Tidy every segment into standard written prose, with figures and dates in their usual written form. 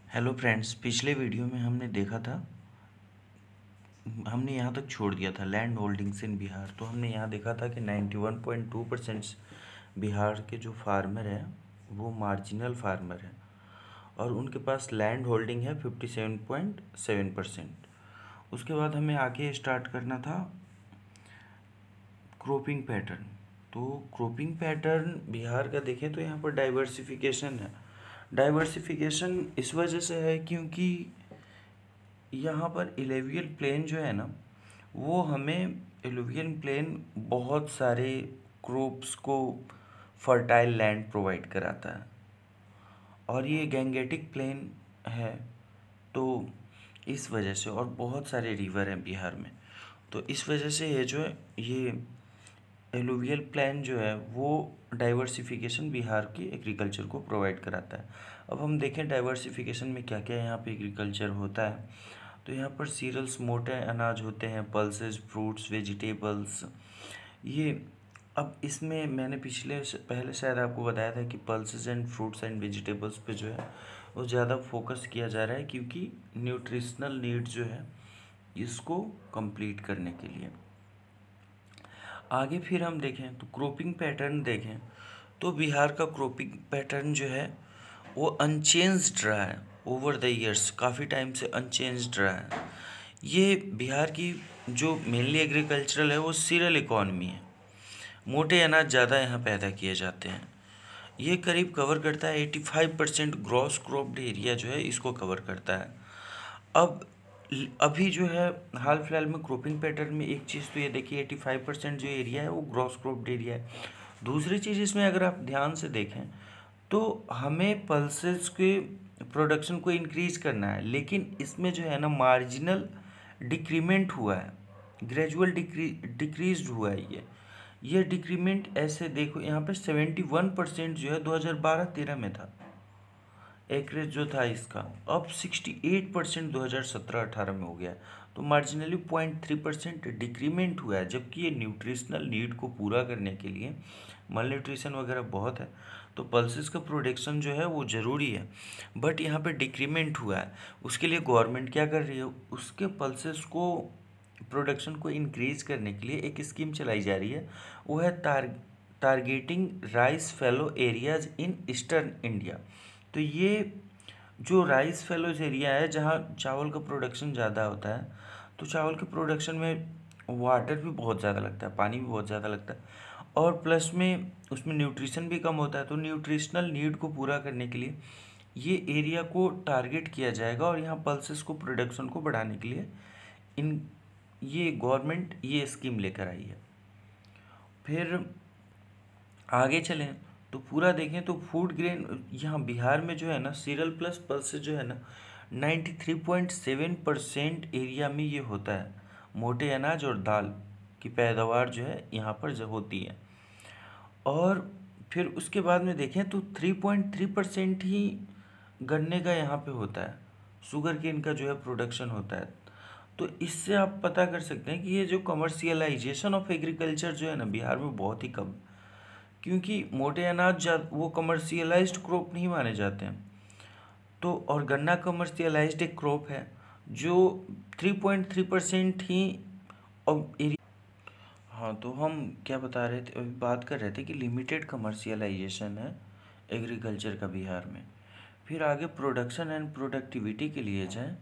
Hello friends, पिछले video में हमने देखा था, हमने यहाँ तक छोड़ दिया था लैंड होल्डिंग्स इन बिहार। तो हमने यहाँ देखा था कि 91.2% बिहार के जो फार्मर हैं वो मार्जिनल फार्मर हैं और उनके पास लैंड होल्डिंग है 57.7%। उसके बाद हमें आगे स्टार्ट करना था क्रॉपिंग पैटर्न। तो क्रॉपिंग पैटर्न बिहार का देखें तो यहाँ पर डाइवर्सिफिकेशन है। डाइवर्सिफिकेशन इस वजह से है क्योंकि यहाँ पर एलुवियल प्लेन जो है ना, वो हमें एलुवियल प्लेन बहुत सारे क्रॉप्स को फर्टाइल लैंड प्रोवाइड कराता है और ये गैंगेटिक प्लेन है। तो इस वजह से, और बहुत सारे रिवर हैं बिहार में, तो इस वजह से ये जो है ये एलुवियल प्लेन जो है वो डाइवर्सिफिकेशन बिहार की एग्रीकल्चर को प्रोवाइड कराता है। अब हम देखें डाइवर्सिफिकेशन में क्या क्या यहाँ पे एग्रीकल्चर होता है। तो यहाँ पर सीरियल्स, मोटे अनाज होते हैं, पल्सेस, फ्रूट्स, वेजिटेबल्स, ये। अब इसमें मैंने पहले शायद आपको बताया था कि pulses and fruits and vegetables पे जो है वो ज़्यादा फोकस किया जा रहा है क्योंकि न्यूट्रिशनल नीड जो है इसको कंप्लीट करने के लिए। आगे फिर हम देखें तो क्रॉपिंग पैटर्न देखें तो बिहार का क्रॉपिंग पैटर्न जो है वो अनचेंज्ड रहा है ओवर द ईयर्स, काफ़ी टाइम से अनचेंज्ड रहा है। ये बिहार की जो मेनली एग्रीकल्चरल है वो सीरियल इकॉनमी है, मोटे अनाज ज़्यादा यहाँ पैदा किए जाते हैं। ये करीब कवर करता है 85% ग्रॉस क्रॉप्ड एरिया जो है इसको कवर करता है। अब अभी जो है हाल फिलहाल में क्रॉपिंग पैटर्न में एक चीज़ तो ये देखिए 85% जो एरिया है वो ग्रॉस क्रॉप्ड एरिया है। दूसरी चीज़ इसमें अगर आप ध्यान से देखें तो हमें पल्सेस के प्रोडक्शन को इंक्रीज करना है, लेकिन इसमें जो है ना मार्जिनल डिक्रीमेंट हुआ है, ग्रेजुअल डिक्रीज हुआ है। ये डिक्रीमेंट ऐसे देखो, यहाँ पे 71% जो है 2012-13 में था एकरेज जो था इसका, अब 68% 2017-18 में हो गया है। तो मार्जिनली 0.3% डिक्रीमेंट हुआ है, जबकि ये न्यूट्रिशनल नीड को पूरा करने के लिए मल न्यूट्रिशन वगैरह बहुत है, तो पल्सेस का प्रोडक्शन जो है वो ज़रूरी है, बट यहाँ पे डिक्रीमेंट हुआ है। उसके लिए गवर्नमेंट क्या कर रही है, उसके पल्सेस को प्रोडक्शन को इंक्रीज करने के लिए एक स्कीम चलाई जा रही है, वो है targeting rice fallow areas in eastern India. तो ये जो राइस फैलोज एरिया है जहाँ चावल का प्रोडक्शन ज़्यादा होता है, तो चावल के प्रोडक्शन में वाटर भी बहुत ज़्यादा लगता है, पानी भी बहुत ज़्यादा लगता है, और प्लस में उसमें न्यूट्रिशन भी कम होता है। तो न्यूट्रिशनल नीड को पूरा करने के लिए ये एरिया को टारगेट किया जाएगा और यहाँ पल्सेस को प्रोडक्शन को बढ़ाने के लिए इन ये गवर्नमेंट ये स्कीम लेकर आई है। फिर आगे चलें तो पूरा देखें तो फूड ग्रेन यहाँ बिहार में जो है ना सीरियल प्लस पल्सेस जो है ना 93.7% एरिया में ये होता है। मोटे अनाज और दाल की पैदावार जो है यहाँ पर जो होती है। और फिर उसके बाद में देखें तो 3.3% ही गन्ने का यहाँ पे होता है, शुगर केन का जो है प्रोडक्शन होता है। तो इससे आप पता कर सकते हैं कि ये जो कमर्शियलाइजेशन ऑफ एग्रीकल्चर जो है ना बिहार में बहुत ही कम, क्योंकि मोटे अनाज वो कमर्शियलाइज्ड क्रॉप नहीं माने जाते हैं। तो और गन्ना कमर्शियलाइज्ड एक क्रॉप है जो 3.3% ही अब एरिया। हाँ, तो हम क्या बता रहे थे, अभी बात कर रहे थे कि लिमिटेड कमर्शियलाइजेशन है एग्रीकल्चर का बिहार में। फिर आगे प्रोडक्शन एंड प्रोडक्टिविटी के लिए जाएं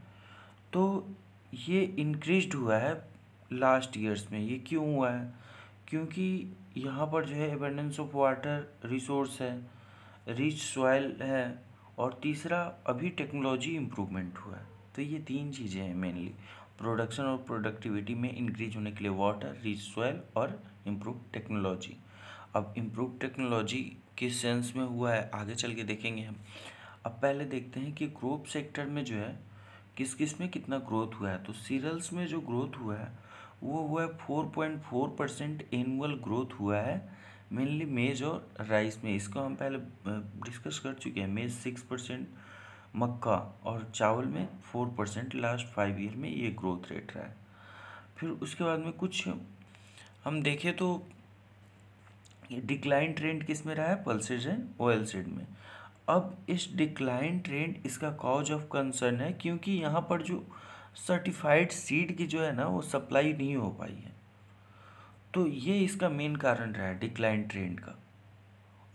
तो ये इंक्रीज्ड हुआ है लास्ट ईयर्स में। ये क्यों हुआ है, क्योंकि यहाँ पर जो है एबंडेंस ऑफ वाटर रिसोर्स है, रिच सॉइल है, और तीसरा अभी टेक्नोलॉजी इम्प्रूवमेंट हुआ है। तो ये तीन चीज़ें हैं मेनली प्रोडक्शन और प्रोडक्टिविटी में इंक्रीज होने के लिए, वाटर, रिच सॉइल और इम्प्रूव टेक्नोलॉजी। अब इम्प्रूव टेक्नोलॉजी किस सेंस में हुआ है आगे चल के देखेंगे हम। अब पहले देखते हैं कि क्रॉप सेक्टर में जो है किस किस में कितना ग्रोथ हुआ है। तो सीरियल्स में जो ग्रोथ हुआ है वो हुआ है 4.4% एनुअल ग्रोथ हुआ है, मेनली मेज और राइस में। इसको हम पहले डिस्कस कर चुके हैं। मेज 6%, मक्का और चावल में 4% लास्ट 5 ईयर में ये ग्रोथ रेट रहा है। फिर उसके बाद में कुछ हम देखें तो डिक्लाइन ट्रेंड किस में रहा है, पल्सेज एंड ऑयल सीड में। अब इस डिक्लाइन ट्रेंड इसका कॉज ऑफ कंसर्न है, क्योंकि यहाँ पर जो सर्टिफाइड सीड की जो है ना वो सप्लाई नहीं हो पाई है। तो ये इसका मेन कारण रहा है डिक्लाइन ट्रेंड का,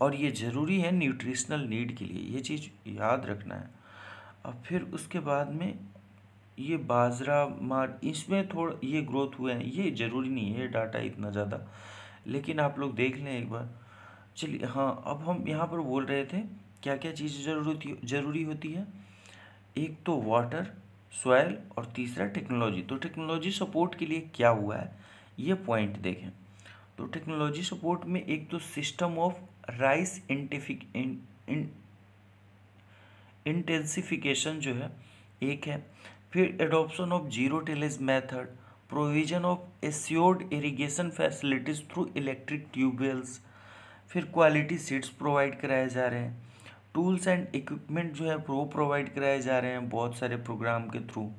और ये ज़रूरी है न्यूट्रिशनल नीड के लिए, ये चीज़ याद रखना है। अब फिर उसके बाद में ये बाजरा मार इसमें थोड़ा ये ग्रोथ हुए हैं, ये ज़रूरी नहीं है डाटा इतना ज़्यादा, लेकिन आप लोग देख लें एक बार। चलिए हाँ, अब हम यहाँ पर बोल रहे थे क्या क्या चीज़ ज़रूरी होती है। एक तो वाटर, सॉइल, और तीसरा टेक्नोलॉजी। तो टेक्नोलॉजी सपोर्ट के लिए क्या हुआ है ये पॉइंट देखें। तो टेक्नोलॉजी सपोर्ट में एक तो सिस्टम ऑफ राइस इंटेंसिफिकेशन जो है एक है, फिर adoption of zero tillage method, provision of assured irrigation facilities through electric tube wells, फिर क्वालिटी सीड्स प्रोवाइड कराए जा रहे हैं, टूल्स एंड इक्विपमेंट जो है वो प्रोवाइड कराए जा रहे हैं बहुत सारे प्रोग्राम के थ्रू,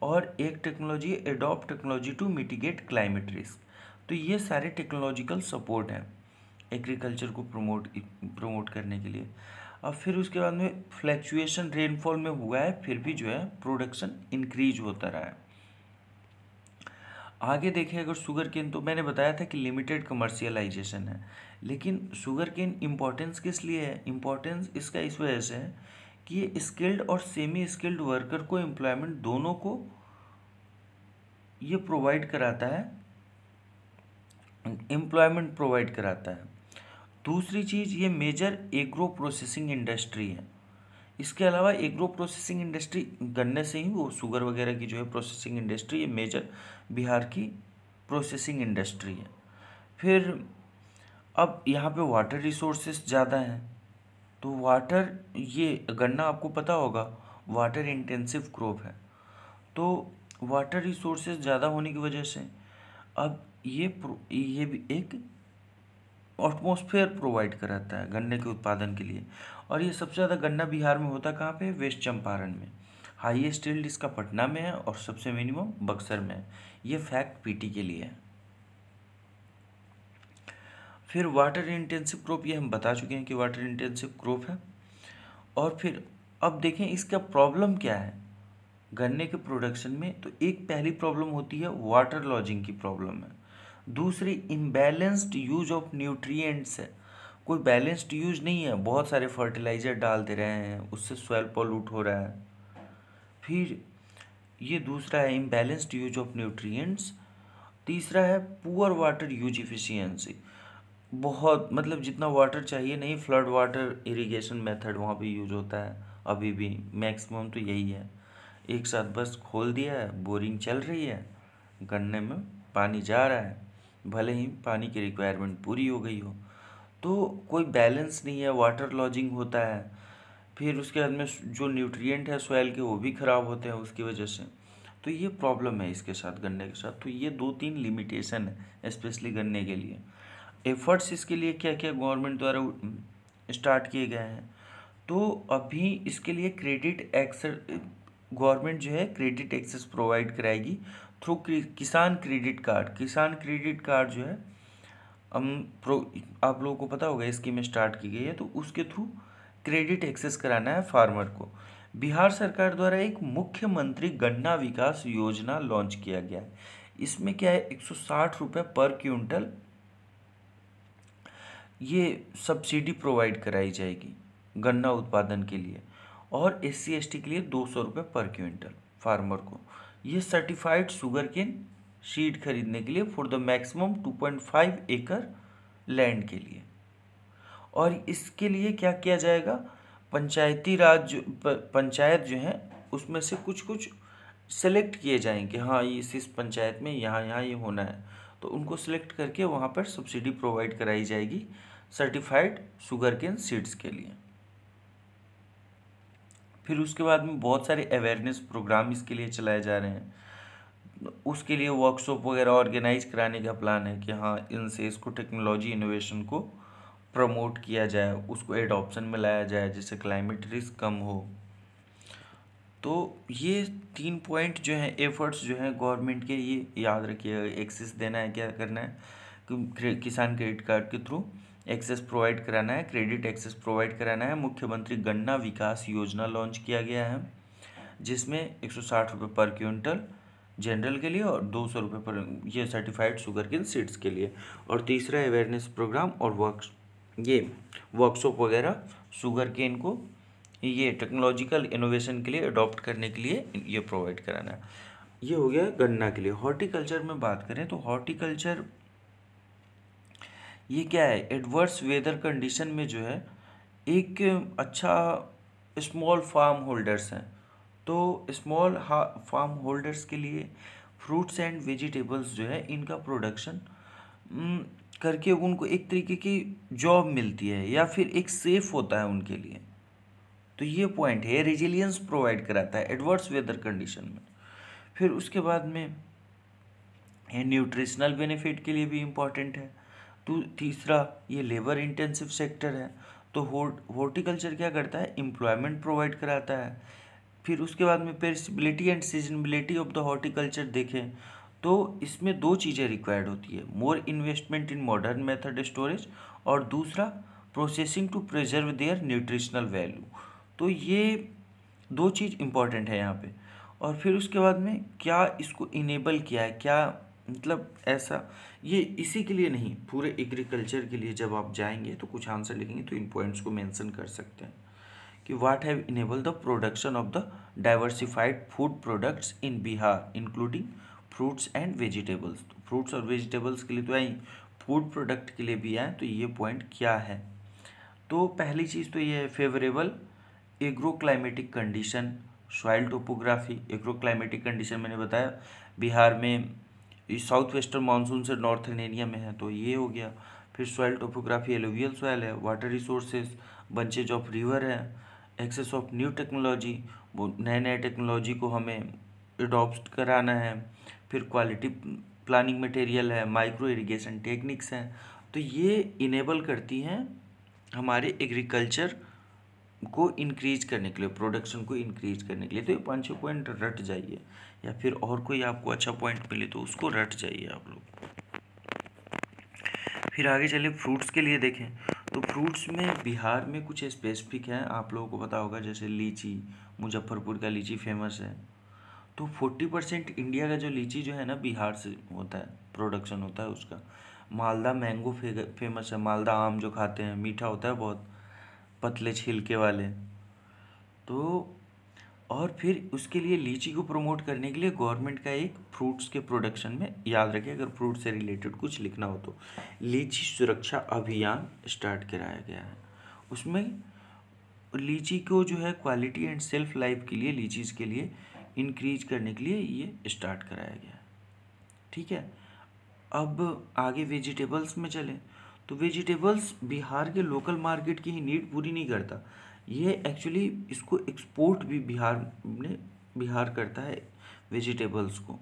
और एक technology adopt technology to mitigate climate risk. तो ये सारे टेक्नोलॉजिकल सपोर्ट हैं एग्रीकल्चर को प्रमोट करने के लिए। अब फिर उसके बाद में फ्लैक्चुएशन रेनफॉल में हुआ है, फिर भी जो है प्रोडक्शन इंक्रीज होता रहा है। आगे देखें अगर शुगर केन, तो मैंने बताया था कि लिमिटेड कमर्शियलाइजेशन है, लेकिन शुगर केन इम्पोर्टेंस किस लिए है? इम्पोर्टेंस इसका इस वजह से है कि ये स्किल्ड और सेमी स्किल्ड वर्कर को एम्प्लॉयमेंट दोनों को ये प्रोवाइड कराता है, एम्प्लॉयमेंट प्रोवाइड कराता है। दूसरी चीज़, ये मेजर एग्रो प्रोसेसिंग इंडस्ट्री है। इसके अलावा एग्रो प्रोसेसिंग इंडस्ट्री गन्ने से ही वो शुगर वगैरह की जो है प्रोसेसिंग इंडस्ट्री, ये मेजर बिहार की प्रोसेसिंग इंडस्ट्री है। फिर अब यहाँ पे वाटर रिसोर्सेस ज़्यादा हैं, तो वाटर, ये गन्ना आपको पता होगा वाटर इंटेंसिव क्रॉप है, तो वाटर रिसोर्सेज ज़्यादा होने की वजह से अब ये भी एक एटमॉस्फेयर प्रोवाइड कराता है गन्ने के उत्पादन के लिए। और ये सबसे ज़्यादा गन्ना बिहार में होता कहाँ पे? वेस्ट चंपारण में। हाईएस्ट यील्ड इसका पटना में है और सबसे मिनिमम बक्सर में है। ये फैक्ट पीटी के लिए है। फिर वाटर इंटेंसिव क्रॉप, ये हम बता चुके हैं कि वाटर इंटेंसिव क्रॉप है। और फिर अब देखें इसका प्रॉब्लम क्या है गन्ने के प्रोडक्शन में। तो एक पहली प्रॉब्लम होती है वाटर लॉजिंग की प्रॉब्लम है। दूसरी इम्बैलेंस्ड यूज ऑफ न्यूट्रिएंट्स है, कोई बैलेंस्ड यूज नहीं है, बहुत सारे फर्टिलाइज़र डाल दे रहे हैं, उससे सॉइल पॉल्यूट हो रहा है। फिर ये दूसरा है इम्बैलेंस्ड यूज ऑफ न्यूट्रिएंट्स। तीसरा है पुअर वाटर यूज इफिशियंसी, बहुत मतलब जितना वाटर चाहिए नहीं, फ्लड वाटर इरिगेशन मेथड वहाँ पे यूज होता है अभी भी, मैक्सिमम तो यही है। एक साथ बस खोल दिया है, बोरिंग चल रही है, गन्ने में पानी जा रहा है, भले ही पानी की रिक्वायरमेंट पूरी हो गई हो। तो कोई बैलेंस नहीं है, वाटर लॉजिंग होता है। फिर उसके बाद में जो न्यूट्रिएंट है सॉइल के वो भी ख़राब होते हैं उसकी वजह से। तो ये प्रॉब्लम है इसके साथ, गन्ने के साथ। तो ये 2-3 लिमिटेशन है स्पेशली गन्ने के लिए। एफर्ट्स इसके लिए क्या क्या गवर्नमेंट द्वारा स्टार्ट किए गए हैं, तो अभी इसके लिए क्रेडिट एक्सेस, गवर्नमेंट जो है क्रेडिट एक्सेस प्रोवाइड कराएगी थ्रू किसान क्रेडिट कार्ड। किसान क्रेडिट कार्ड जो है आप लोगों को पता होगा स्कीम स्टार्ट की गई है, तो उसके थ्रू क्रेडिट एक्सेस कराना है फार्मर को। बिहार सरकार द्वारा एक मुख्यमंत्री गन्ना विकास योजना लॉन्च किया गया है। इसमें क्या है, 160 रुपये पर क्विंटल ये सब्सिडी प्रोवाइड कराई जाएगी गन्ना उत्पादन के लिए, और SC/ST के लिए 200 रुपये पर क्विंटल फार्मर को। ये सर्टिफाइड शुगर केन सीड खरीदने के लिए फॉर द मैक्सिमम 2.5 एकड़ लैंड के लिए। और इसके लिए क्या किया जाएगा, पंचायती राज पंचायत जो है उसमें से कुछ कुछ सेलेक्ट किए जाएंगे, हाँ ये इस पंचायत में यहाँ यहाँ ये होना है, तो उनको सेलेक्ट करके वहाँ पर सब्सिडी प्रोवाइड कराई जाएगी सर्टिफाइड शुगर केन सीड्स के लिए। फिर उसके बाद में बहुत सारे अवेयरनेस प्रोग्राम इसके लिए चलाए जा रहे हैं। उसके लिए वर्कशॉप वगैरह ऑर्गेनाइज कराने का प्लान है कि हाँ इनसे इसको टेक्नोलॉजी इनोवेशन को प्रमोट किया जाए, उसको एडॉप्शन में लाया जाए जिससे क्लाइमेट रिस्क कम हो। तो ये 3 पॉइंट जो हैं एफर्ट्स जो हैं गवर्नमेंट के, ये याद रखिएगा। एक्सेस देना है, क्या करना है कि किसान क्रेडिट कार्ड के थ्रू एक्सेस प्रोवाइड कराना है, क्रेडिट एक्सेस प्रोवाइड कराना है। मुख्यमंत्री गन्ना विकास योजना लॉन्च किया गया है, जिसमें 160 रुपये पर क्विंटल जनरल के लिए और 200 रुपये पर ये सर्टिफाइड शुगर केन सीड्स के लिए। और तीसरा अवेयरनेस प्रोग्राम और वर्कशॉप वगैरह शुगर केन को ये टेक्नोलॉजिकल इनोवेशन के लिए अडॉप्ट करने के लिए ये प्रोवाइड कराना है। ये हो गया गन्ना के लिए। हॉर्टिकल्चर में बात करें तो हॉर्टिकल्चर ये क्या है, एडवर्स वेदर कंडीशन में जो है एक अच्छा स्मॉल फार्म होल्डर्स हैं, तो स्मॉल फार्म होल्डर्स के लिए फ्रूट्स एंड वेजिटेबल्स जो है इनका प्रोडक्शन करके उनको एक तरीके की जॉब मिलती है या फिर एक सेफ होता है उनके लिए। तो ये पॉइंट है, रेजिलियंस प्रोवाइड कराता है एडवर्स वेदर कंडीशन में। फिर उसके बाद में न्यूट्रिशनल बेनिफिट के लिए भी इम्पॉर्टेंट है। तो तीसरा ये लेबर इंटेंसिव सेक्टर है, तो हॉर्टिकल्चर क्या करता है, एम्प्लॉयमेंट प्रोवाइड कराता है। फिर उसके बाद में perishability and seasonability of the horticulture देखें तो इसमें दो चीज़ें रिक्वायर्ड होती है, more investment in modern method storage और दूसरा processing to preserve their nutritional value. तो ये दो चीज़ इंपॉर्टेंट है यहाँ पे। और फिर उसके बाद में क्या इसको इनेबल किया है, क्या मतलब ऐसा ये इसी के लिए नहीं, पूरे एग्रीकल्चर के लिए जब आप जाएंगे तो कुछ आंसर लिखेंगे तो इन पॉइंट्स को मेंशन कर सकते हैं कि what have enable the production of the diversified food products in Bihar including fruits and vegetables. तो फ्रूट्स और वेजिटेबल्स के लिए तो आई, फूड प्रोडक्ट के लिए भी आए, तो ये पॉइंट क्या है। तो पहली चीज़ तो ये है favourable agroclimatic condition, soil topography. Agroclimatic condition मैंने बताया बिहार में साउथ वेस्टर्न मानसून से नॉर्थर्न एरिया में है, तो ये हो गया। फिर सॉइल टोपोग्राफी एलुवियल सॉइल है, water resources bunches of river है, एक्सेस ऑफ न्यू टेक्नोलॉजी, वो नए नए टेक्नोलॉजी को हमें अडॉप्ट कराना है। फिर क्वालिटी प्लानिंग मटेरियल है, माइक्रो इरिगेशन टेक्निक्स हैं। तो ये इनेबल करती हैं हमारे एग्रीकल्चर को इंक्रीज करने के लिए, प्रोडक्शन को इंक्रीज करने के लिए। तो ये 5-6 पॉइंट रट जाइए, या फिर और कोई आपको अच्छा पॉइंट मिले तो उसको रट जाइए आप लोग। फिर आगे चले फ्रूट्स के लिए देखें तो फ्रूट्स में बिहार में कुछ स्पेसिफिक हैं, आप लोगों को पता होगा, जैसे लीची, मुजफ्फरपुर का लीची फेमस है। तो 40% इंडिया का जो लीची जो है ना बिहार से होता है, प्रोडक्शन होता है उसका। मालदा मैंगो फेमस है, मालदा आम जो खाते हैं मीठा होता है बहुत, पतले छिलके वाले। तो और फिर उसके लिए लीची को प्रमोट करने के लिए गवर्नमेंट का एक फ्रूट्स के प्रोडक्शन में, याद रखिए अगर फ्रूट से रिलेटेड कुछ लिखना हो तो, लीची सुरक्षा अभियान स्टार्ट कराया गया है। उसमें लीची को जो है क्वालिटी एंड सेल्फ लाइफ के लिए, लीचीज़ के लिए इंक्रीज करने के लिए ये स्टार्ट कराया गया है। ठीक है, अब आगे वेजिटेबल्स में चलें तो वेजिटेबल्स बिहार के लोकल मार्केट की ही नीड पूरी नहीं करता, ये एक्चुअली इसको एक्सपोर्ट भी बिहार करता है वेजिटेबल्स को।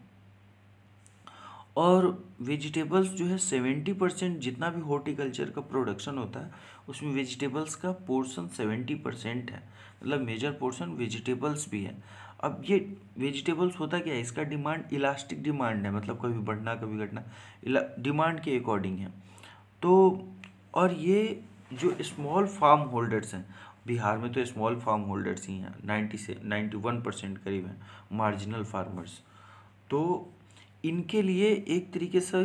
और वेजिटेबल्स जो है 70% जितना भी हॉर्टिकल्चर का प्रोडक्शन होता है उसमें वेजिटेबल्स का पोर्शन 70% है, मतलब मेजर पोर्शन वेजिटेबल्स भी है। अब ये वेजिटेबल्स होता क्या है, इसका डिमांड इलास्टिक डिमांड है, मतलब कभी बढ़ना कभी घटना, डिमांड के अकॉर्डिंग है। तो और ये जो स्मॉल फार्म होल्डर्स हैं बिहार में, तो स्मॉल फार्म होल्डर्स ही हैं, 91% करीब हैं मार्जिनल फार्मर्स। तो इनके लिए एक तरीके से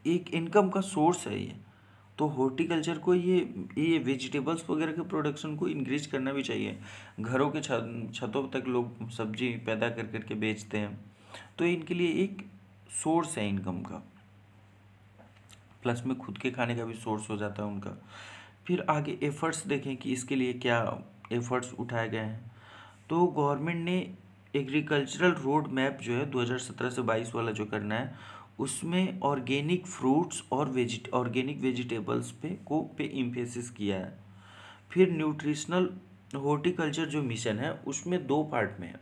एक इनकम का सोर्स है ये। तो हॉर्टिकल्चर को ये वेजिटेबल्स वगैरह के प्रोडक्शन को इंक्रीज करना भी चाहिए। घरों के छतों तक लोग सब्जी पैदा कर करके बेचते हैं, तो इनके लिए एक सोर्स है इनकम का, प्लस में खुद के खाने का भी सोर्स हो जाता है उनका। फिर आगे एफर्ट्स देखें कि इसके लिए क्या एफर्ट्स उठाए गए हैं। तो गवर्नमेंट ने एग्रीकल्चरल रोड मैप जो है 2017 से 22 वाला जो करना है, उसमें ऑर्गेनिक फ्रूट्स और ऑर्गेनिक वेजिटेबल्स पे इम्फेसिस किया है। फिर न्यूट्रिशनल हॉर्टिकल्चर जो मिशन है उसमें 2 पार्ट में है।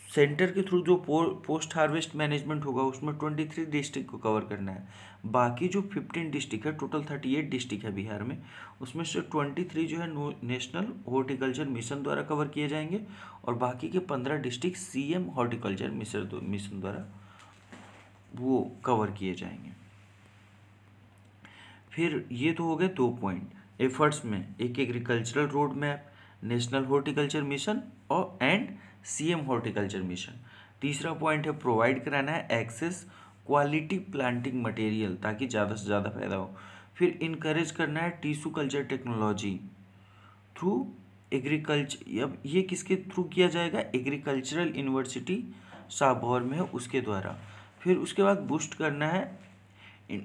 सेंटर के थ्रू जो पोस्ट हार्वेस्ट मैनेजमेंट होगा उसमें 23 डिस्ट्रिक्ट को कवर करना है। बाकी जो 15 डिस्ट्रिक्ट है, टोटल 38 डिस्ट्रिक्ट है बिहार में, उसमें से 23 जो है नेशनल हॉर्टिकल्चर मिशन द्वारा कवर किए जाएंगे और बाकी के 15 डिस्ट्रिक्ट सीएम हॉर्टिकल्चर मिशन द्वारा वो कवर किए जाएंगे। फिर ये तो हो गए 2 पॉइंट। एफर्ट्स में एक agricultural road map, national horticulture mission और एंड सीएम हॉर्टिकल्चर मिशन। तीसरा पॉइंट है प्रोवाइड कराना है एक्सेस क्वालिटी प्लांटिंग मटेरियल ताकि ज़्यादा से ज़्यादा फायदा हो। फिर इनकरेज करना है tissue culture technology through agriculture. अब ये किसके थ्रू किया जाएगा? एग्रीकल्चरल यूनिवर्सिटी साबौर में है उसके द्वारा। फिर उसके बाद बूस्ट करना है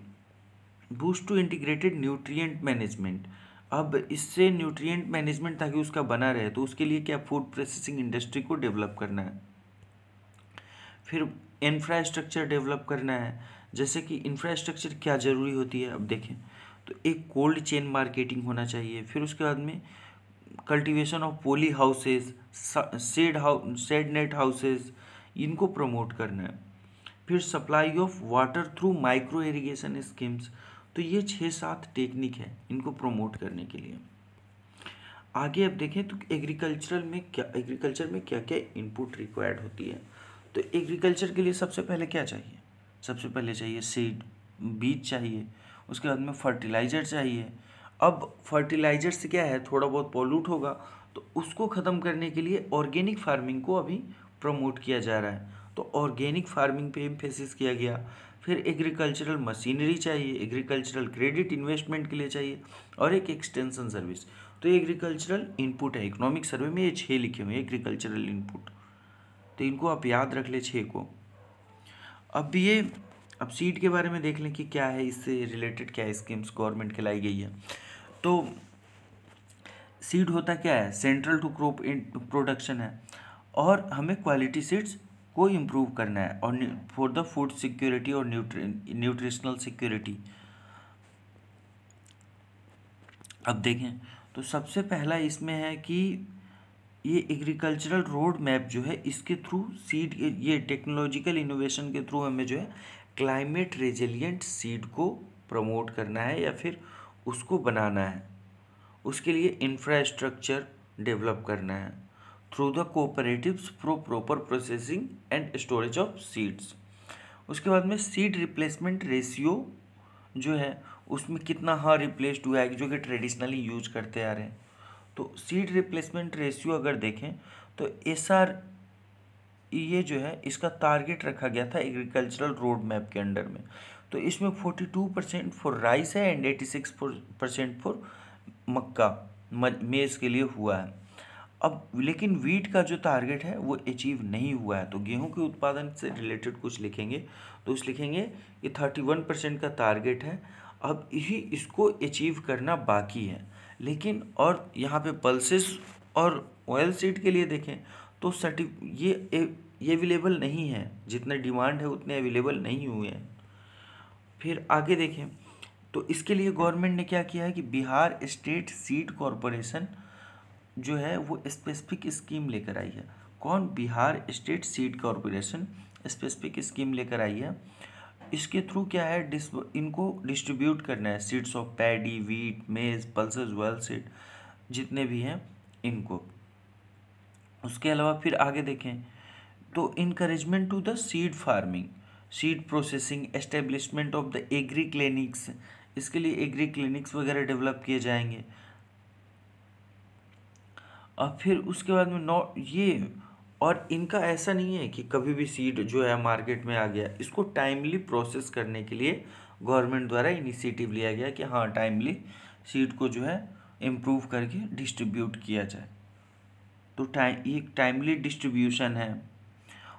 boost to integrated nutrient management. अब इससे न्यूट्रिएंट मैनेजमेंट ताकि उसका बना रहे तो उसके लिए क्या फूड प्रोसेसिंग इंडस्ट्री को डेवलप करना है। फिर इंफ्रास्ट्रक्चर डेवलप करना है, जैसे कि इंफ्रास्ट्रक्चर क्या ज़रूरी होती है। अब देखें तो एक कोल्ड चेन मार्केटिंग होना चाहिए। फिर उसके बाद में cultivation of poly houses, shed net houses, इनको प्रमोट करना है। फिर supply of water through micro irrigation schemes. तो ये 6-7 टेक्निक है इनको प्रमोट करने के लिए। आगे अब देखें तो एग्रीकल्चर में क्या क्या इनपुट रिक्वायर्ड होती है। तो एग्रीकल्चर के लिए सबसे पहले क्या चाहिए? सबसे पहले चाहिए सीड, बीज चाहिए। उसके बाद में फर्टिलाइज़र चाहिए। अब फर्टिलाइज़र से क्या है, थोड़ा बहुत पॉल्यूट होगा तो उसको ख़त्म करने के लिए ऑर्गेनिक फार्मिंग को अभी प्रमोट किया जा रहा है, तो ऑर्गेनिक फार्मिंग पे एम्फेसिस किया गया। फिर एग्रीकल्चरल मशीनरी चाहिए, एग्रीकल्चरल क्रेडिट इन्वेस्टमेंट के लिए चाहिए और एक एक्सटेंशन सर्विस। तो ये एग्रीकल्चरल इनपुट है। इकोनॉमिक सर्वे में ये 6 लिखे हुए हैं एग्रीकल्चरल इनपुट, तो इनको आप याद रख ले 6 को। अब सीड के बारे में देख लें कि क्या है, इससे रिलेटेड क्या स्कीम्स गवर्नमेंट की लाई गई है। तो सीड होता क्या है? सेंट्रल टू क्रॉप प्रोडक्शन है और हमें क्वालिटी सीड्स को इम्प्रूव करना है और फॉर द फूड सिक्योरिटी और न्यूट्रिशनल सिक्योरिटी। अब देखें तो सबसे पहला इसमें है कि ये एग्रीकल्चरल रोड मैप जो है इसके थ्रू सीड, ये टेक्नोलॉजिकल इनोवेशन के थ्रू हमें जो है क्लाइमेट रेजिलिएंट सीड को प्रमोट करना है या फिर उसको बनाना है। उसके लिए इंफ्रास्ट्रक्चर डेवलप करना है through the cooperatives for proper processing and storage of seeds. उसके बाद में सीड रिप्लेसमेंट रेशियो जो है उसमें कितना रिप्लेस्ड हुआ है जो कि ट्रेडिशनली यूज करते आ रहे हैं। तो सीड रिप्लेसमेंट रेशियो अगर देखें तो SR ये जो है इसका टारगेट रखा गया था एग्रीकल्चरल रोड मैप के अंडर में। तो इसमें 42% फॉर राइस है एंड 86% फॉर मक्का मेज़ के लिए हुआ है। अब लेकिन वीट का जो टारगेट है वो अचीव नहीं हुआ है। तो गेहूं के उत्पादन से रिलेटेड कुछ लिखेंगे तो लिखेंगे कि 31% का टारगेट है, अब इसको अचीव करना बाकी है। लेकिन और यहाँ पे पल्सेस और ऑयल सीड के लिए देखें तो ये अवेलेबल नहीं है, जितने डिमांड है उतने अवेलेबल नहीं हुए हैं। फिर आगे देखें तो इसके लिए गवर्नमेंट ने क्या किया है कि बिहार स्टेट सीड कॉरपोरेशन जो है वो स्पेसिफिक स्कीम लेकर आई है। कौन? Bihar state seed corporation specific scheme लेकर आई है। इसके थ्रू क्या है, इनको डिस्ट्रीब्यूट करना है सीड्स ऑफ पैडी, वीट, मेज, पल्सेस, वेल सीड जितने भी हैं इनको। उसके अलावा फिर आगे देखें तो encouragement to the seed farming, seed processing, establishment of the agri clinics, इसके लिए एग्री क्लिनिक्स वगैरह डेवलप किए जाएंगे। और फिर उसके बाद में और इनका ऐसा नहीं है कि कभी भी सीड जो है मार्केट में आ गया, इसको टाइमली प्रोसेस करने के लिए गवर्नमेंट द्वारा इनिशिएटिव लिया गया कि हाँ टाइमली सीड को जो है इम्प्रूव करके डिस्ट्रीब्यूट किया जाए। तो एक टाइमली डिस्ट्रीब्यूशन है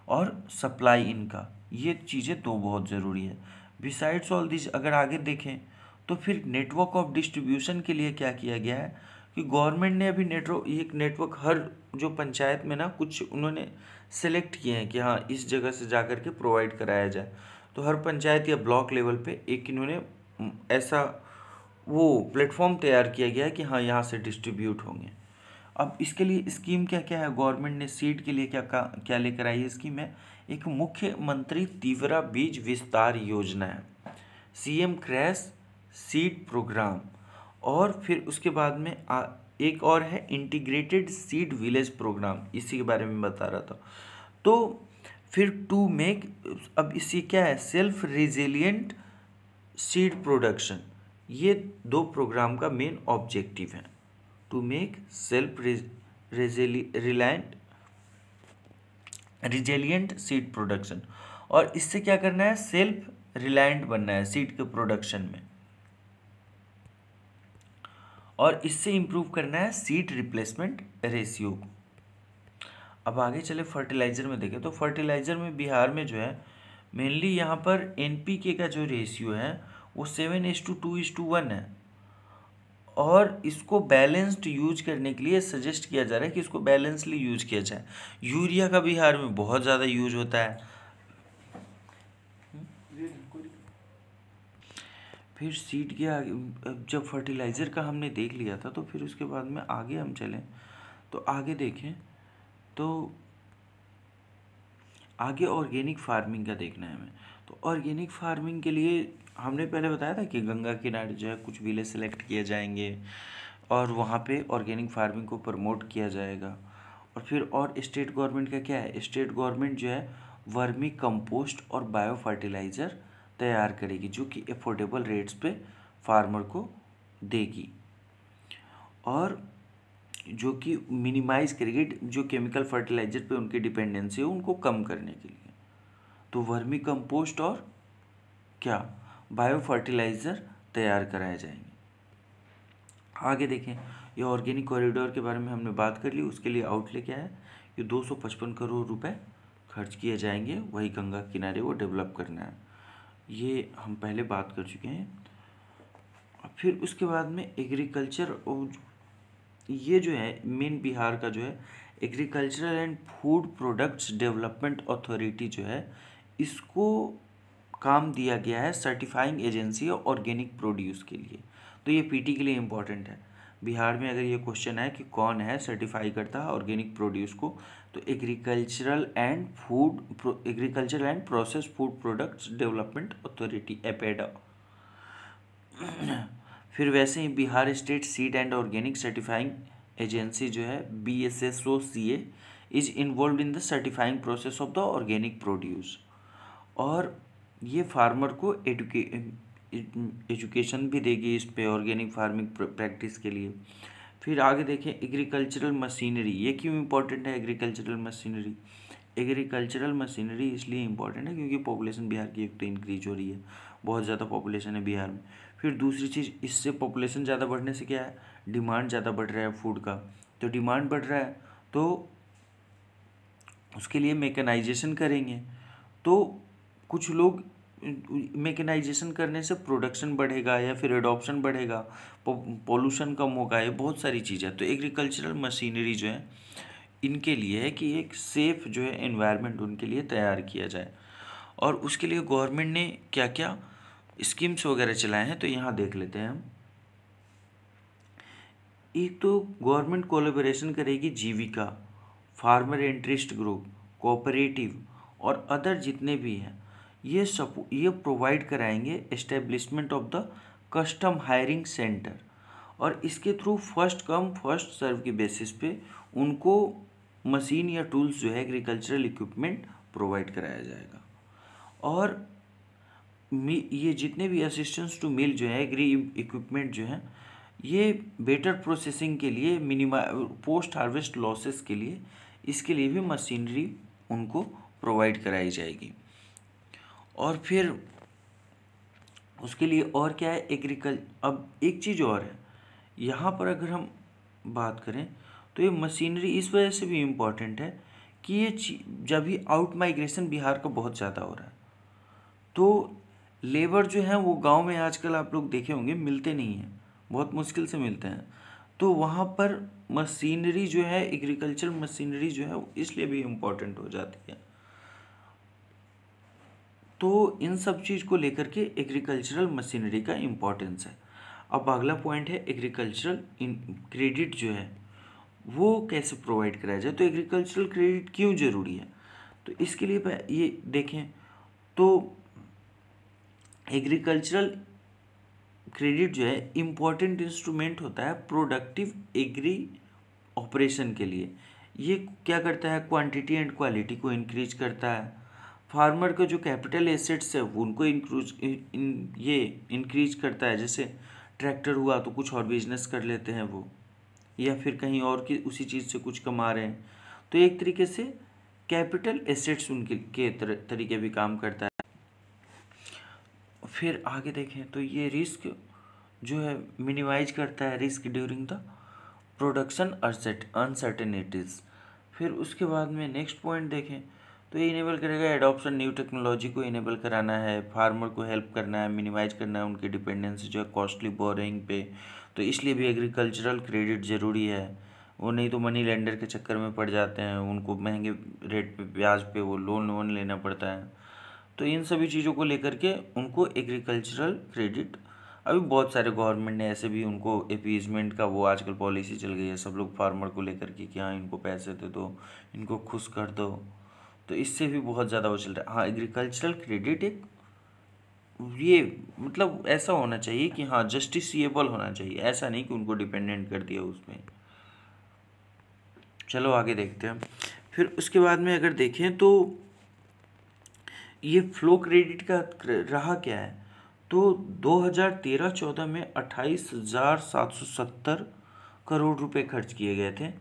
और सप्लाई इनका, ये चीज़ें दो बहुत ज़रूरी है। बिसाइड्स ऑल दिस अगर आगे देखें तो फिर नेटवर्क ऑफ डिस्ट्रीब्यूशन के लिए क्या किया गया है कि गवर्नमेंट ने अभी नेटवर्क हर जो पंचायत में ना कुछ उन्होंने सेलेक्ट किए हैं कि हाँ इस जगह से जा कर के प्रोवाइड कराया जाए। तो हर पंचायत या ब्लॉक लेवल पे एक इन्होंने ऐसा वो प्लेटफॉर्म तैयार किया गया है कि हाँ यहाँ से डिस्ट्रीब्यूट होंगे। अब इसके लिए स्कीम क्या क्या है, गवर्नमेंट ने सीड के लिए क्या लेकर आई है स्कीम है। एक मुख्यमंत्री तीव्रा बीज विस्तार योजना है, CM क्रैश सीड प्रोग्राम, और फिर उसके बाद में एक और है इंटीग्रेटेड सीड विलेज प्रोग्राम, इसी के बारे में बता रहा था। तो फिर टू मेक, अब इसी क्या है, सेल्फ रेजिलिएंट सीड प्रोडक्शन, ये दो प्रोग्राम का मेन ऑब्जेक्टिव है, to make self resilient seed production, और इससे क्या करना है, सेल्फ रिलायंट बनना है सीड के प्रोडक्शन में, और इससे इम्प्रूव करना है सीड रिप्लेसमेंट रेशियो को। अब आगे चले फर्टिलाइज़र में देखें, तो फर्टिलाइज़र में बिहार में जो है मेनली यहाँ पर एनपीके का जो रेशियो है वो 7:2:1 है, और इसको बैलेंस्ड यूज करने के लिए सजेस्ट किया जा रहा है कि इसको बैलेंसली यूज किया जाए। यूरिया का बिहार में बहुत ज़्यादा यूज होता है। फिर सीड के आगे, जब फर्टिलाइज़र का हमने देख लिया था, तो फिर उसके बाद में आगे हम चलें तो आगे देखें तो आगे ऑर्गेनिक फार्मिंग का देखना है हमें। तो ऑर्गेनिक फार्मिंग के लिए हमने पहले बताया था कि गंगा किनारे जो है कुछ विलेज सेलेक्ट किए जाएंगे और वहाँ पे ऑर्गेनिक फार्मिंग को प्रमोट किया जाएगा। और फिर और स्टेट गवर्नमेंट का क्या है, स्टेट गवर्नमेंट जो है वर्मी कंपोस्ट और बायो फर्टिलाइज़र तैयार करेगी, जो कि अफोर्डेबल रेट्स पे फार्मर को देगी, और जो कि मिनिमाइज़ करेगी जो केमिकल फर्टिलाइज़र पे उनकी डिपेंडेंसी है उनको कम करने के लिए। तो वर्मी कंपोस्ट और क्या, बायो फर्टिलाइज़र तैयार कराए जाएंगे। आगे देखें, ये ऑर्गेनिक कॉरिडोर के बारे में हमने बात कर ली। उसके लिए आउटले क्या है, ये 255 करोड़ रुपए खर्च किए जाएंगे, वही गंगा किनारे वो डेवलप करना है, ये हम पहले बात कर चुके हैं। फिर उसके बाद में एग्रीकल्चर, ये जो है मेन बिहार का जो है agricultural and food products development authority जो है, इसको काम दिया गया है सर्टिफाइंग एजेंसी ऑर्गेनिक प्रोड्यूस के लिए। तो ये पीटी के लिए इम्पोर्टेंट है। बिहार में अगर ये क्वेश्चन है कि कौन है सर्टिफाई करता है ऑर्गेनिक प्रोड्यूस को, तो agricultural and process food products development authority, APEDA. फिर वैसे ही Bihar state seed and organic certifying agency जो है BSSOCA is involve in the certifying process of the organic produce, और ये फार्मर को एजुकेशन भी देगी इस पे ऑर्गेनिक फार्मिंग प्रैक्टिस के लिए। फिर आगे देखें एग्रीकल्चरल मशीनरी, ये क्यों इम्पोर्टेंट है एग्रीकल्चरल मशीनरी। एग्रीकल्चरल मशीनरी इसलिए इम्पोर्टेंट है क्योंकि पॉपुलेशन बिहार की एक तो इंक्रीज हो रही है, बहुत ज़्यादा पॉपुलेशन है बिहार में। फिर दूसरी चीज़, इससे पॉपुलेशन ज़्यादा बढ़ने से क्या है, डिमांड ज़्यादा बढ़ रहा है फूड का, तो डिमांड बढ़ रहा है तो उसके लिए मेकेनाइजेशन करेंगे, तो कुछ लोग मेकेनाइजेशन करने से प्रोडक्शन बढ़ेगा या फिर एडॉप्शन बढ़ेगा, पोल्यूशन कम होगा, ये बहुत सारी चीज़ें। तो एग्रीकल्चरल मशीनरी जो है इनके लिए है कि एक सेफ जो है एनवायरनमेंट उनके लिए तैयार किया जाए, और उसके लिए गवर्नमेंट ने क्या क्या स्कीम्स वगैरह चलाए हैं, तो यहाँ देख लेते हैं हम। एक तो गवर्नमेंट कोलैबोरेशन करेगी Jeevika, farmer interest group, cooperative और अदर जितने भी हैं, ये प्रोवाइड कराएंगे establishment of the custom hiring center, और इसके through first come first serve के बेसिस पे उनको मशीन या टूल्स जो है एग्रीकल्चरल इक्विपमेंट प्रोवाइड कराया जाएगा। और ये जितने भी असिस्टेंस टू मिल जो है एग्री इक्विपमेंट जो है, ये बेटर प्रोसेसिंग के लिए, पोस्ट हार्वेस्ट लॉसेस के लिए, इसके लिए भी मशीनरी उनको प्रोवाइड कराई जाएगी। और फिर उसके लिए और क्या है अब एक चीज़ और है यहाँ पर, अगर हम बात करें तो ये मशीनरी इस वजह से भी इम्पॉर्टेंट है कि ये जब भी आउट माइग्रेशन बिहार का बहुत ज़्यादा हो रहा है, तो लेबर जो है वो गांव में आजकल आप लोग देखे होंगे मिलते नहीं हैं, बहुत मुश्किल से मिलते हैं, तो वहाँ पर मशीनरी जो है एग्रीकल्चर मशीनरी जो है इसलिए भी इम्पोर्टेंट हो जाती है। तो इन सब चीज़ को लेकर के एग्रीकल्चरल मशीनरी का इम्पोर्टेंस है। अब अगला पॉइंट है एग्रीकल्चरल क्रेडिट जो है वो कैसे प्रोवाइड कराया जाए। तो एग्रीकल्चरल क्रेडिट क्यों ज़रूरी है, तो इसके लिए ये देखें तो एग्रीकल्चरल क्रेडिट जो है इम्पॉर्टेंट इंस्ट्रूमेंट होता है प्रोडक्टिव एग्री ऑपरेशन के लिए। ये क्या करता है, क्वांटिटी एंड क्वालिटी को इंक्रीज करता है, फार्मर का जो कैपिटल एसेट्स है उनको इंक्रीज करता है, जैसे ट्रैक्टर हुआ तो कुछ और बिजनेस कर लेते हैं वो, या फिर कहीं और की उसी चीज़ से कुछ कमा रहे हैं। तो एक तरीके से कैपिटल एसेट्स उनके तरीके भी काम करता है। फिर आगे देखें तो ये रिस्क जो है मिनिमाइज करता है risk during the production uncertainties. फिर उसके बाद में नेक्स्ट पॉइंट देखें तो ये इनेबल करेगा एडॉप्शन, न्यू टेक्नोलॉजी को इनेबल कराना है, फार्मर को हेल्प करना है, मिनिमाइज करना है उनकी डिपेंडेंसी जो है कॉस्टली बोरिंग पे। तो इसलिए भी एग्रीकल्चरल क्रेडिट ज़रूरी है, वो नहीं तो मनी लेंडर के चक्कर में पड़ जाते हैं, उनको महंगे रेट पे ब्याज पे वो लोन लेना पड़ता है। तो इन सभी चीज़ों को लेकर के उनको एग्रीकल्चरल क्रेडिट, अभी बहुत सारे गवर्नमेंट ने ऐसे भी उनको अपीजमेंट का वो आजकल पॉलिसी चल गई है सब लोग फार्मर को लेकर के कि हाँ इनको पैसे दे दो, इनको खुश कर दो। तो इससे भी बहुत ज़्यादा वो चल रहा है। हाँ, एग्रीकल्चरल क्रेडिट एक ये मतलब ऐसा होना चाहिए कि हाँ जस्टिसिएबल होना चाहिए, ऐसा नहीं कि उनको डिपेंडेंट कर दिया उसमें। चलो आगे देखते हैं। फिर उसके बाद में अगर देखें तो ये फ्लो क्रेडिट का रहा क्या है, तो 2013-14 में 28,770 करोड़ रुपए खर्च किए गए थे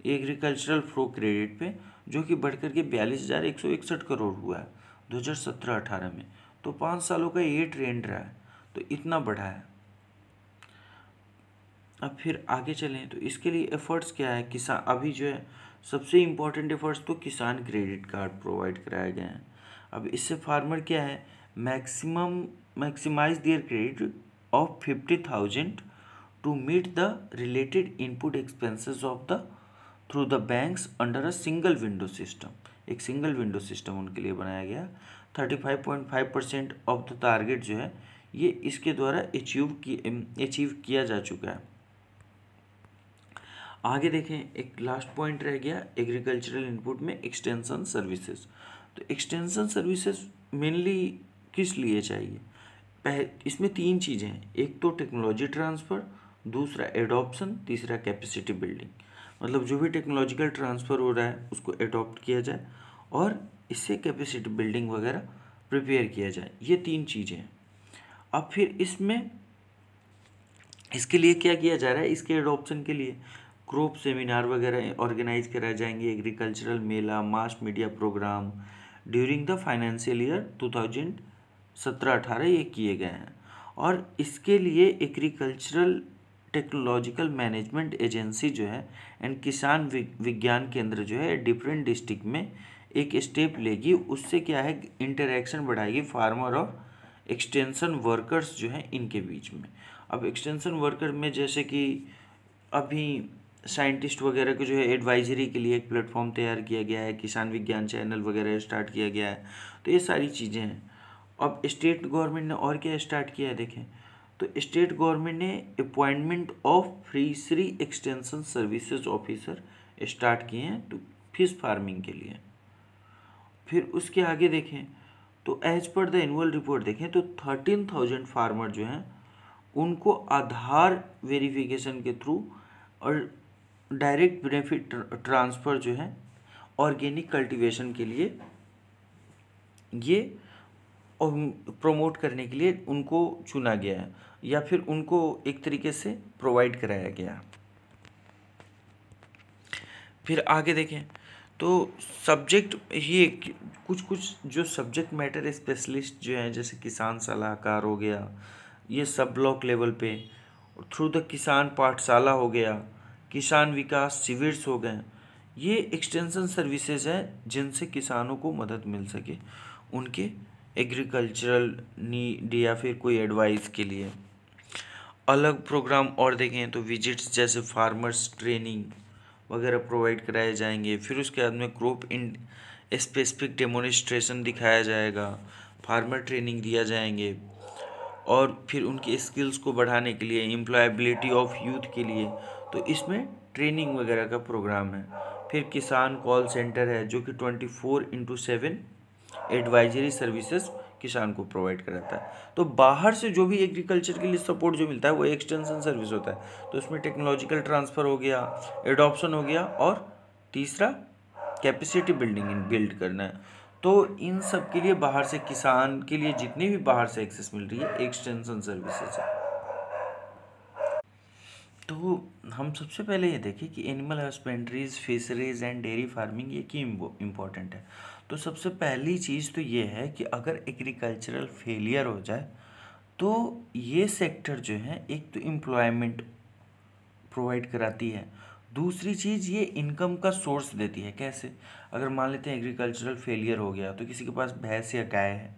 एग्रीकल्चरल फ्लो क्रेडिट पे, जो कि बढ़कर के 42,161 करोड़ हुआ है 2017-18 में। तो 5 सालों का ये ट्रेंड रहा है, तो इतना बढ़ा है। अब फिर आगे चलें तो इसके लिए एफर्ट्स क्या है, किसान अभी जो है सबसे इम्पोर्टेंट एफर्ट्स तो किसान क्रेडिट कार्ड प्रोवाइड कराए गए हैं। अब इससे फार्मर क्या है maximize their credit of 50,000 to meet the related input expenses of the through the banks under a single window system. एक सिंगल विंडो सिस्टम उनके लिए बनाया गया। 35.5% ऑफ द टारगेट जो है ये इसके द्वारा अचीव किया जा चुका है। आगे देखें, एक लास्ट पॉइंट रह गया एग्रीकल्चरल इनपुट में एक्सटेंशन सर्विसेज। तो एक्सटेंशन सर्विसेज मेनली किस लिए चाहिए, इसमें 3 चीज़ें हैं, एक तो टेक्नोलॉजी ट्रांसफ़र, दूसरा एडॉप्शन, तीसरा कैपेसिटी बिल्डिंग। मतलब जो भी टेक्नोलॉजिकल ट्रांसफ़र हो रहा है उसको एडॉप्ट किया जाए और इससे कैपेसिटी बिल्डिंग वगैरह प्रिपेयर किया जाए, ये 3 चीज़ें हैं। अब फिर इसके लिए क्या किया जा रहा है, इसके एडॉप्शन के लिए क्रॉप सेमिनार वगैरह ऑर्गेनाइज कराए जाएंगे, agricultural mela, mass media program during the financial year 2017-18 ये किए गए हैं। और इसके लिए एग्रीकल्चरल टेक्नोलॉजिकल मैनेजमेंट एजेंसी जो है एंड किसान विज्ञान केंद्र जो है डिफरेंट डिस्ट्रिक्ट में एक स्टेप लेगी, उससे क्या है इंटरेक्शन बढ़ाएगी फार्मर और एक्सटेंशन वर्कर्स जो हैं इनके बीच में। अब एक्सटेंशन वर्कर में जैसे कि अभी साइंटिस्ट वगैरह को जो है एडवाइजरी के लिए एक प्लेटफॉर्म तैयार किया गया है, किसान विज्ञान चैनल वगैरह स्टार्ट किया गया है। तो ये सारी चीज़ें हैं। अब स्टेट गवर्नमेंट ने और क्या स्टार्ट किया है देखें, तो स्टेट गवर्नमेंट ने appointment of fishery extension services officer start किए हैं तो फिश फार्मिंग के लिए। फिर उसके आगे देखें तो as per the annual report देखें तो 13,000 फार्मर जो हैं उनको आधार वेरिफिकेशन के थ्रू और डायरेक्ट बेनिफिट ट्रांसफ़र जो है ऑर्गेनिक कल्टीवेशन के लिए ये प्रमोट करने के लिए उनको चुना गया है या फिर उनको एक तरीके से प्रोवाइड कराया गया। फिर आगे देखें तो सब्जेक्ट ये कुछ जो सब्जेक्ट मैटर स्पेशलिस्ट जो हैं जैसे किसान सलाहकार हो गया, ये सब ब्लॉक लेवल पे, थ्रू द किसान पाठशाला हो गया, किसान विकास शिविर्स हो गए, ये एक्सटेंशन सर्विसेज हैं जिनसे किसानों को मदद मिल सके उनके एग्रीकल्चरल नीड या फिर कोई एडवाइस के लिए। अलग प्रोग्राम और देखें तो विजिट्स जैसे फार्मर्स ट्रेनिंग वगैरह प्रोवाइड कराए जाएंगे। फिर उसके बाद में क्रॉप इन स्पेसिफिक डेमोन्स्ट्रेशन दिखाया जाएगा, फार्मर ट्रेनिंग दिया जाएंगे और फिर उनकी स्किल्स को बढ़ाने के लिए एम्प्लॉयबिलिटी ऑफ यूथ के लिए तो इसमें ट्रेनिंग वगैरह का प्रोग्राम है। फिर किसान कॉल सेंटर है जो कि 24/7 एडवाइजरी सर्विसेज किसान को प्रोवाइड कराता है। तो बाहर से जो भी एग्रीकल्चर के लिए सपोर्ट जो मिलता है वो एक्सटेंशन सर्विस होता है। तो उसमें टेक्नोलॉजिकल ट्रांसफ़र हो गया, एडॉप्शन हो गया और तीसरा कैपेसिटी बिल्ड करना है। तो इन सब के लिए बाहर से किसान के लिए जितनी भी बाहर से एक्सेस मिल रही है एक्सटेंशन सर्विसेज है। तो हम सबसे पहले ये देखें कि animal husbandries, fisheries and dairy farming ये क्यों इम्पोर्टेंट है। तो सबसे पहली चीज़ तो ये है कि अगर एग्रीकल्चरल फेलियर हो जाए तो ये सेक्टर जो है, एक तो एम्प्लॉयमेंट प्रोवाइड कराती है, दूसरी चीज़ ये इनकम का सोर्स देती है। कैसे? अगर मान लेते हैं एग्रीकल्चरल फेलियर हो गया तो किसी के पास भैंस या गाय है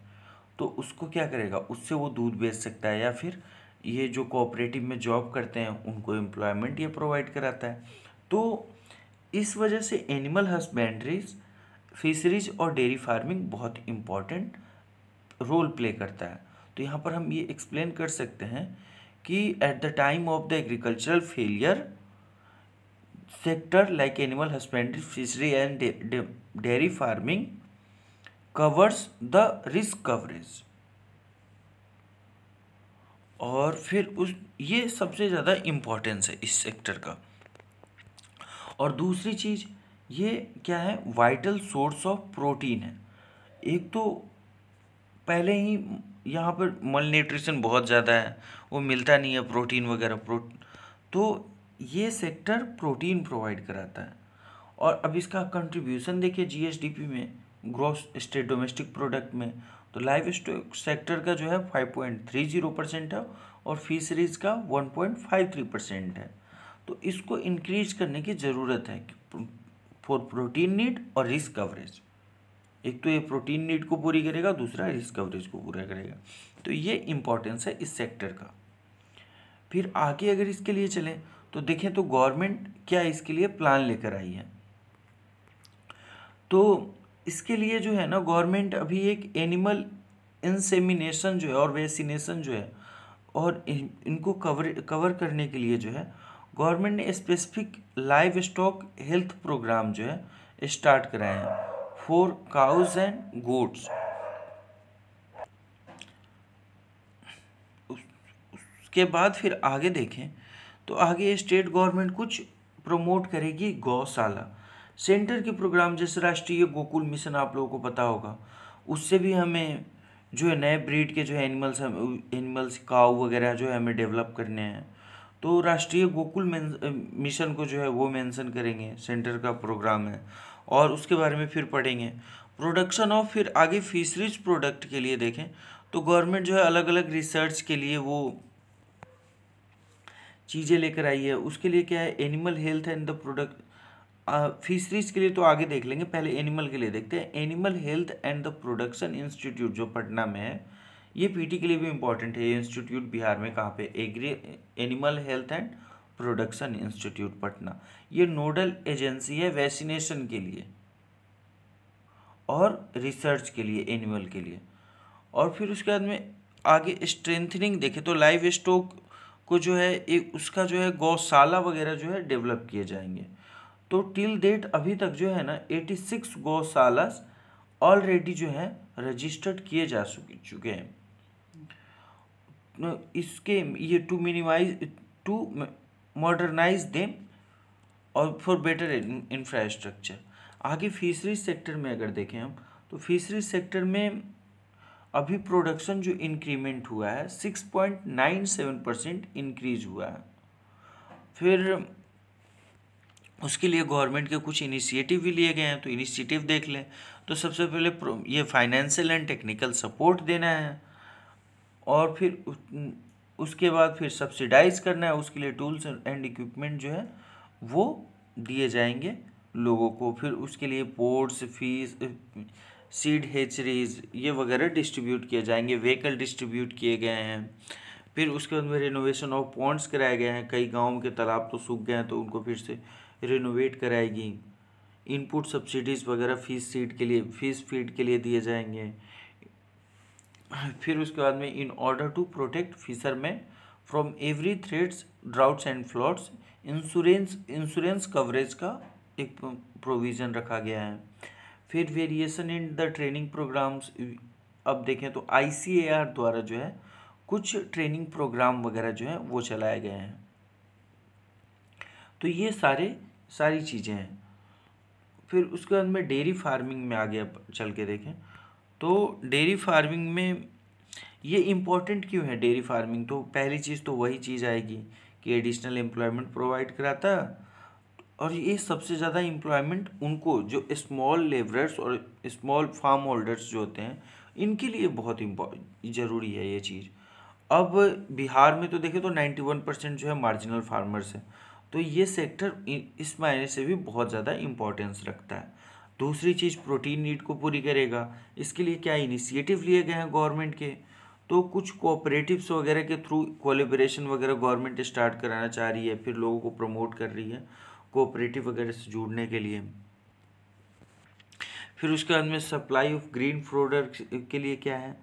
तो उसको क्या करेगा, उससे वो दूध बेच सकता है, या फिर ये जो कोऑपरेटिव में जॉब करते हैं उनको एम्प्लॉयमेंट ये प्रोवाइड कराता है। तो इस वजह से एनिमल हस्बेंड्रीज, फिशरीज और डेयरी फार्मिंग बहुत इम्पॉर्टेंट रोल प्ले करता है। तो यहाँ पर हम ये एक्सप्लेन कर सकते हैं कि at the time of the agricultural failure, sector like animal husbandry, fishery and dairy farming covers the risk coverage. और फिर उस ये सबसे ज़्यादा इम्पोर्टेंस है इस सेक्टर का। और दूसरी चीज़ ये क्या है, वाइटल सोर्स ऑफ प्रोटीन है। एक तो पहले ही यहाँ पर मल न्यूट्रिशन बहुत ज़्यादा है, वो मिलता नहीं है प्रोटीन वगैरह तो ये सेक्टर प्रोटीन प्रोवाइड कराता है। और अब इसका कंट्रीब्यूशन देखिए जीएसडीपी में, ग्रॉस स्टेट डोमेस्टिक प्रोडक्ट में, तो लाइव स्टॉक सेक्टर का जो है 5.30% है और फिशरीज का 1.53% है। तो इसको इंक्रीज करने की ज़रूरत है फॉर प्रोटीन नीड और रिस्क कवरेज। एक तो ये प्रोटीन नीड को पूरी करेगा, दूसरा रिस्क कवरेज को पूरा करेगा। तो ये इम्पोर्टेंस है इस सेक्टर का। फिर आगे अगर इसके लिए चलें तो देखें तो गवर्नमेंट क्या इसके लिए प्लान लेकर आई है। तो इसके लिए जो है ना, गवर्नमेंट अभी एक एनिमल इंसेमिनेशन जो है और वैक्सीनेशन जो है और इनको कवर करने के लिए जो है गवर्नमेंट ने specific livestock health program जो है स्टार्ट कराए हैं फॉर काउज एंड गोट्स। उसके बाद फिर आगे देखें तो आगे स्टेट गवर्नमेंट कुछ प्रमोट करेगी गौशाला सेंटर के प्रोग्राम, जैसे राष्ट्रीय गोकुल मिशन आप लोगों को पता होगा, उससे भी हमें जो है नए ब्रीड के जो है एनिमल्स काऊ वगैरह जो है हमें डेवलप करने हैं। तो राष्ट्रीय गोकुल मिशन को जो है वो मेंशन करेंगे, सेंटर का प्रोग्राम है और उसके बारे में फिर पढ़ेंगे। प्रोडक्शन ऑफ, फिर आगे फिशरीज प्रोडक्ट के लिए देखें तो गवर्नमेंट जो है अलग अलग रिसर्च के लिए वो चीज़ें लेकर आई है। उसके लिए क्या है, animal health and the product, fisheries के लिए तो आगे देख लेंगे, पहले एनिमल के लिए देखते हैं। Animal health and the production institute जो पटना में है, ये पीटी के लिए भी इम्पोर्टेंट है। ये इंस्टीट्यूट बिहार में कहाँ पे, animal health and production institute Patna. ये नोडल एजेंसी है वैक्सीनेशन के लिए और रिसर्च के लिए, एनिमल के लिए। और फिर उसके बाद में आगे स्ट्रेंथनिंग देखें तो लाइव स्टॉक को जो है एक उसका जो है गौशाला वगैरह जो है डेवलप किए जाएंगे। तो टिल डेट अभी तक जो है ना 86 गौशाला ऑलरेडी जो है रजिस्टर्ड किए जा चुके हैं। इसके ये टू मॉडर्नाइज देम और फॉर बेटर इंफ्रास्ट्रक्चर। आगे फिशरीज सेक्टर में अगर देखें हम तो फिशरीज सेक्टर में अभी प्रोडक्शन जो इंक्रीमेंट हुआ है 6.97% इंक्रीज हुआ है। फिर उसके लिए गवर्नमेंट के कुछ इनिशिएटिव भी लिए गए हैं, तो इनिशिएटिव देख लें। तो सबसे पहले ये फाइनेंशियल एंड टेक्निकल सपोर्ट देना है और फिर उसके बाद फिर सब्सिडाइज करना है। उसके लिए टूल्स एंड इक्विपमेंट जो है वो दिए जाएंगे लोगों को। फिर उसके लिए पोर्ट्स, फीस, सीड हेचरीज ये वगैरह डिस्ट्रीब्यूट किए जाएंगे, व्हीकल डिस्ट्रीब्यूट किए गए हैं। फिर उसके बाद में रिनोवेशन ऑफ पॉन्ड्स कराए गए हैं, कई गाँव के तालाब तो सूख गए हैं तो उनको फिर से रिनोवेट कराएगी। इनपुट सब्सिडीज़ वगैरह फिश फीड के लिए दिए जाएंगे। फिर उसके बाद में in order to protect fisherman from every threats, droughts and floods, insurance coverage का एक प्रोविज़न रखा गया है। फिर variation in the training programs, अब देखें तो ICAR द्वारा जो है कुछ ट्रेनिंग प्रोग्राम वगैरह जो है वो चलाए गए हैं। तो ये सारी चीज़ें हैं। फिर उसके बाद में डेयरी फार्मिंग में आगे चल के देखें तो डेयरी फार्मिंग में ये इम्पोर्टेंट क्यों है डेयरी फार्मिंग। तो पहली चीज़ तो वही चीज़ आएगी कि एडिशनल एम्प्लॉयमेंट प्रोवाइड कराता है। और ये सबसे ज़्यादा एम्प्लॉयमेंट उनको जो स्मॉल लेबरर्स और स्मॉल फार्म होल्डर्स जो होते हैं इनके लिए बहुत ज़रूरी है ये चीज़। अब बिहार में तो देखें तो 91% जो है मार्जिनल फार्मर्स है, तो ये सेक्टर इस मायने से भी बहुत ज़्यादा इम्पोर्टेंस रखता है। दूसरी चीज़ प्रोटीन नीड को पूरी करेगा। इसके लिए क्या इनिशिएटिव लिए गए हैं गवर्नमेंट के, तो कुछ कोऑपरेटिव्स वगैरह के थ्रू कोलैबोरेशन वगैरह गवर्नमेंट स्टार्ट कराना चाह रही है, फिर लोगों को प्रमोट कर रही है कोऑपरेटिव वगैरह से जुड़ने के लिए। फिर उसके बाद में सप्लाई ऑफ ग्रीन प्रोडक्ट के लिए क्या है,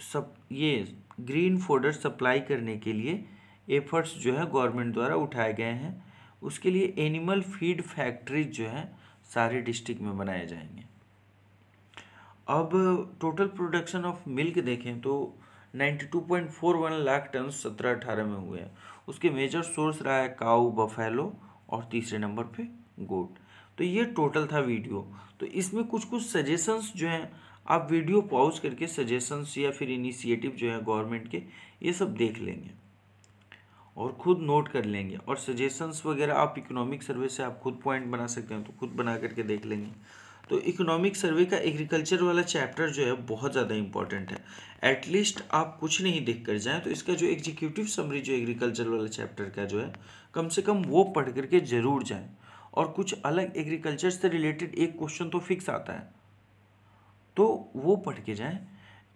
सब ये ग्रीन फोडर सप्लाई करने के लिए एफर्ट्स जो है गवर्नमेंट द्वारा उठाए गए हैं। उसके लिए एनिमल फीड फैक्ट्रीज जो है सारे डिस्ट्रिक्ट में बनाए जाएंगे। अब टोटल प्रोडक्शन ऑफ मिल्क देखें तो 92.41 लाख टन 17-18 में हुए हैं। उसके मेजर सोर्स रहा है काऊ, बफेलो और तीसरे नंबर पे गोट। तो ये टोटल था वीडियो। तो इसमें कुछ कुछ सजेशंस जो हैं आप वीडियो पॉज करके सजेशंस या फिर इनिशिएटिव जो है गवर्नमेंट के ये सब देख लेंगे और खुद नोट कर लेंगे। और सजेशंस वगैरह आप इकोनॉमिक सर्वे से आप खुद पॉइंट बना सकते हैं, तो खुद बना करके देख लेंगे। तो इकोनॉमिक सर्वे का एग्रीकल्चर वाला चैप्टर जो है बहुत ज़्यादा इंपॉर्टेंट है। एटलीस्ट आप कुछ नहीं देख कर जाएँ तो इसका जो एग्जीक्यूटिव समरी जो एग्रीकल्चर वाला चैप्टर का जो है कम से कम वो पढ़ करके ज़रूर जाएँ। और कुछ अलग एग्रीकल्चर से रिलेटेड एक क्वेश्चन तो फिक्स आता है तो वो पढ़ के जाएं।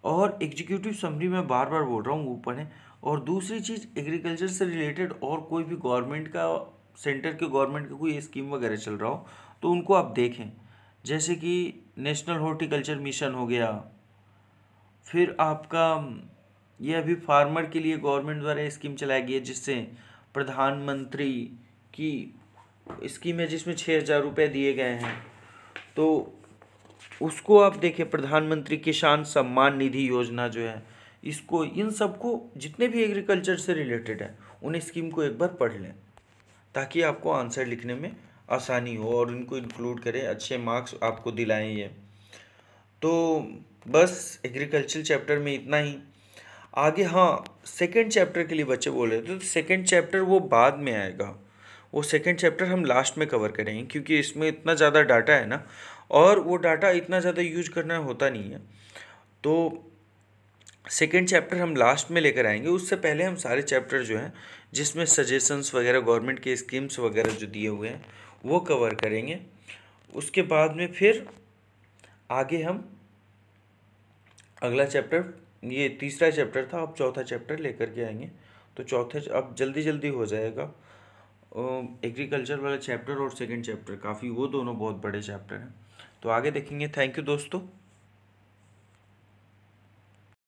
और एग्जीक्यूटिव समरी में बार बार बोल रहा हूँ वो पढ़ें। और दूसरी चीज़ एग्रीकल्चर से रिलेटेड और कोई भी गवर्नमेंट का सेंटर के गवर्नमेंट का कोई स्कीम वगैरह चल रहा हो तो उनको आप देखें, जैसे कि नेशनल हॉर्टिकल्चर मिशन हो गया। फिर आपका ये अभी फार्मर के लिए गवर्नमेंट द्वारा स्कीम चलाई गई है जिससे प्रधानमंत्री की स्कीम है जिसमें 6,000 रुपये दिए गए हैं, तो उसको आप देखें। प्रधानमंत्री किसान सम्मान निधि योजना जो है इसको, इन सबको जितने भी एग्रीकल्चर से रिलेटेड है उन स्कीम को एक बार पढ़ लें ताकि आपको आंसर लिखने में आसानी हो और इनको इंक्लूड करें, अच्छे मार्क्स आपको दिलाएं ये। तो बस एग्रीकल्चर चैप्टर में इतना ही। आगे हाँ, सेकंड चैप्टर के लिए बच्चे बोल रहे थे तो सेकंड चैप्टर वो बाद में आएगा। वो सेकंड चैप्टर हम लास्ट में कवर करेंगे क्योंकि इसमें इतना ज़्यादा डाटा है ना, और वो डाटा इतना ज़्यादा यूज करना होता नहीं है। तो सेकंड चैप्टर हम लास्ट में लेकर आएंगे। उससे पहले हम सारे चैप्टर जो हैं जिसमें सजेशंस वगैरह गवर्नमेंट के स्कीम्स वगैरह जो दिए हुए हैं वो कवर करेंगे। उसके बाद में फिर आगे हम अगला चैप्टर, ये तीसरा चैप्टर था, अब चौथा चैप्टर लेकर के आएंगे। तो चौथे अब जल्दी जल्दी हो जाएगा। एग्रीकल्चर वाला चैप्टर और सेकंड चैप्टर काफ़ी, वो दोनों बहुत बड़े चैप्टर हैं, तो आगे देखेंगे। थैंक यू दोस्तों।